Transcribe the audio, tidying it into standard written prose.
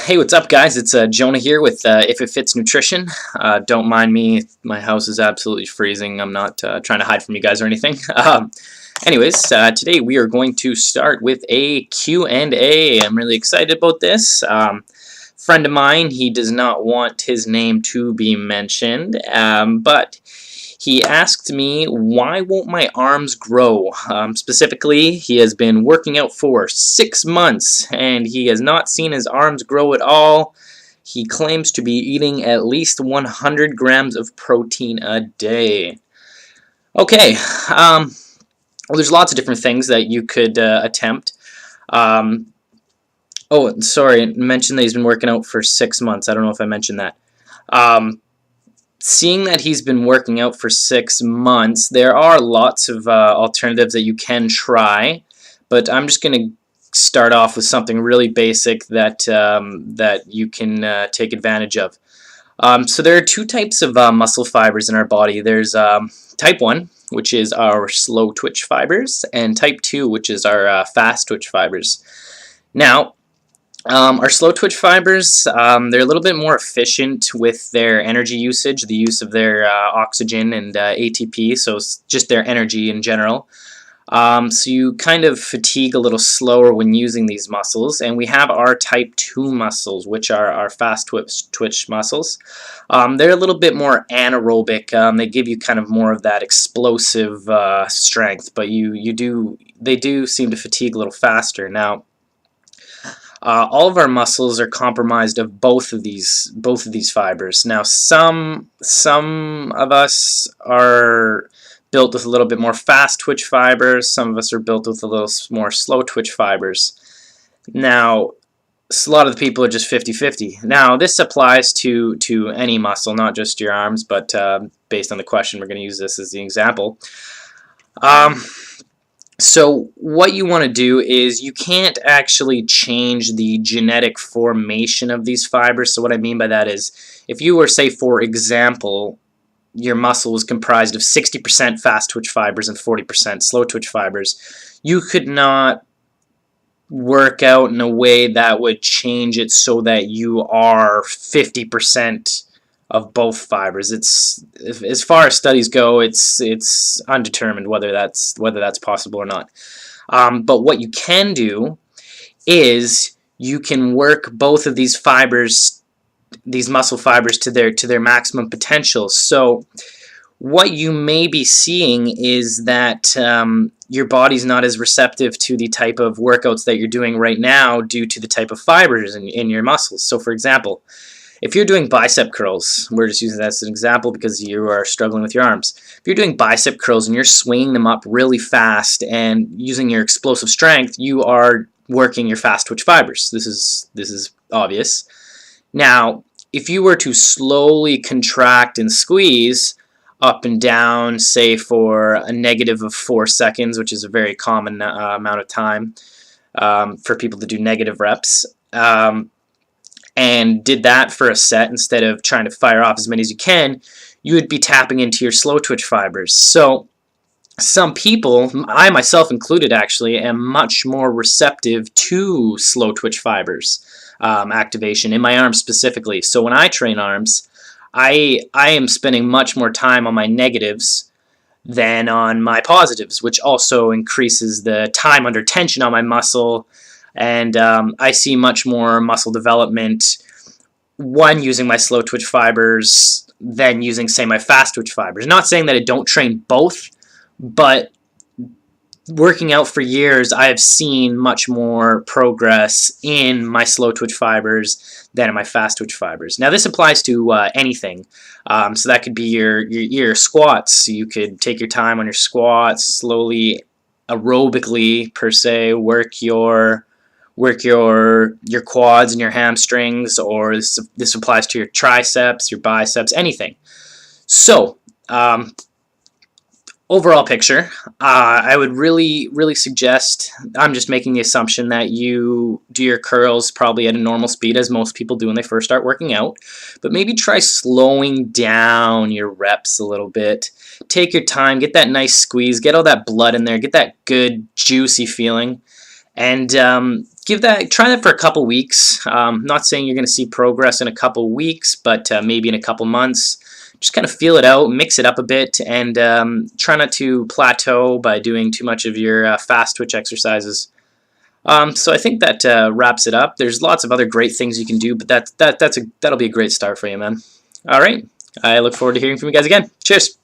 Hey, what's up, guys? It's Jonah here with If It Fits Nutrition. Don't mind me. My house is absolutely freezing. I'm not trying to hide from you guys or anything. Anyways, today we are going to start with a Q&A. I'm really excited about this. Friend of mine, he does not want his name to be mentioned, but he asked me, why won't my arms grow? Specifically, he has been working out for 6 months and he has not seen his arms grow at all. He claims to be eating at least 100 grams of protein a day. Okay, well, there's lots of different things that you could attempt. Oh, sorry, I mentioned that he's been working out for 6 months. I don't know if I mentioned that. Seeing that he's been working out for 6 months, there are lots of alternatives that you can try, but I'm just going to start off with something really basic that that you can take advantage of. So there are two types of muscle fibers in our body. There's type 1, which is our slow twitch fibers, and type 2, which is our fast twitch fibers. Now, our slow twitch fibers, they're a little bit more efficient with their energy usage, the use of their oxygen and ATP, so just their energy in general. So you kind of fatigue a little slower when using these muscles. And we have our type 2 muscles, which are our fast twitch muscles. They're a little bit more anaerobic. They give you kind of more of that explosive strength, but they do seem to fatigue a little faster. Now, all of our muscles are compromised of both of these fibers. Now, some of us are built with a little bit more fast twitch fibers. Some of us are built with a little more slow twitch fibers. Now, a lot of the people are just 50-50. Now, this applies to any muscle, not just your arms, but based on the question, we're going to use this as the example. So what you want to do is you can't actually change the genetic formation of these fibers. So what I mean by that is, if you were, say, for example, your muscle is comprised of 60% fast twitch fibers and 40% slow twitch fibers, you could not work out in a way that would change it so that you are 50% of both fibers. It's, as far as studies go, it's undetermined whether that's possible or not. But what you can do is you can work both of these fibers, these muscle fibers, to their maximum potential. So what you may be seeing is that your body's not as receptive to the type of workouts that you're doing right now due to the type of fibers in your muscles. So for example, if you're doing bicep curls, we're just using that as an example because you are struggling with your arms. If you're doing bicep curls and you're swinging them up really fast and using your explosive strength, you are working your fast twitch fibers. This is obvious. Now, if you were to slowly contract and squeeze up and down, say for a negative of 4 seconds, which is a very common amount of time for people to do negative reps, and did that for a set instead of trying to fire off as many as you can, you would be tapping into your slow twitch fibers. So some people, I myself included actually, am much more receptive to slow twitch fibers activation in my arms specifically. So when I train arms, I am spending much more time on my negatives than on my positives, which also increases the time under tension on my muscle. And I see much more muscle development, one, using my slow twitch fibers than using, say, my fast twitch fibers. Not saying that I don't train both, but working out for years, I have seen much more progress in my slow twitch fibers than in my fast twitch fibers. Now, this applies to anything. So that could be your squats. You could take your time on your squats, slowly, aerobically, per se, work your quads and your hamstrings, or this applies to your triceps, your biceps, anything. So, overall picture, I would really suggest, I'm just making the assumption that you do your curls probably at a normal speed, as most people do when they first start working out, but maybe try slowing down your reps a little bit. Take your time, get that nice squeeze, get all that blood in there, get that good juicy feeling, and try that for a couple weeks. Not saying you're going to see progress in a couple weeks, but maybe in a couple months. Just kind of feel it out, mix it up a bit, and try not to plateau by doing too much of your fast twitch exercises. So I think that wraps it up. There's lots of other great things you can do, but that'll be a great start for you, man. All right. I look forward to hearing from you guys again. Cheers.